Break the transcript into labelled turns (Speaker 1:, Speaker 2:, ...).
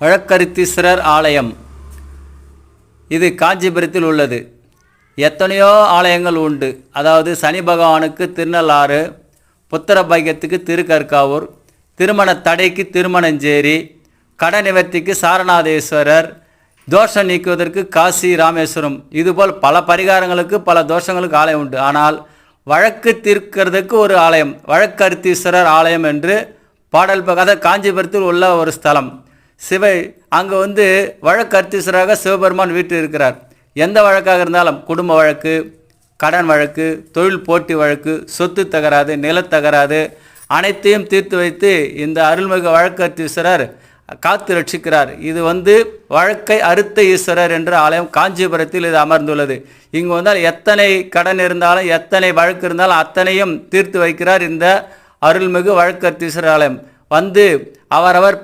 Speaker 1: வழக்கரித்தீஸ்வரர் ஆலயம் இது காஞ்சிபுரத்தில் உள்ளது. எத்தனையோ ஆலயங்கள் உண்டு. அதாவது சனி பகவானுக்கு திருநள்ளாறு, புத்திர பாக்கியத்துக்கு திருக்கற்காவூர், திருமண தடைக்கு திருமணஞ்சேரி, கட நிவர்த்திக்கு சாரநாதேஸ்வரர், தோஷம் நீக்குவதற்கு காசி ராமேஸ்வரம், இதுபோல் பல பரிகாரங்களுக்கு பல தோஷங்களுக்கு ஆலயம் உண்டு. ஆனால் வழக்கு தீர்க்கிறதுக்கு ஒரு ஆலயம் வழக்கரித்தீஸ்வரர் ஆலயம் என்று பாடல் பகாத காஞ்சிபுரத்தில் உள்ள ஒரு ஸ்தலம். அங்கே வழக்கரித்தீஸ்வராக சிவபெருமான் வீட்டில் இருக்கிறார். எந்த வழக்காக இருந்தாலும் குடும்ப வழக்கு, கடன் வழக்கு, தொழில் போட்டி வழக்கு, சொத்து தகராது, நிலத்தகராது அனைத்தையும் தீர்த்து வைத்து இந்த அருள்மிகு வழக்கரித்தீஸ்வரர் காத்து ரட்சிக்கிறார். இது வழக்கை அறுத்த ஈஸ்வரர் என்ற ஆலயம் காஞ்சிபுரத்தில் இது அமர்ந்துள்ளது. இங்கு வந்தால் எத்தனை கடன் இருந்தாலும் எத்தனை வழக்கு இருந்தாலும் அத்தனையும் தீர்த்து வைக்கிறார் இந்த அருள்மிகு வழக்கரித்தீஸ்வரர் ஆலயம். அவரவர்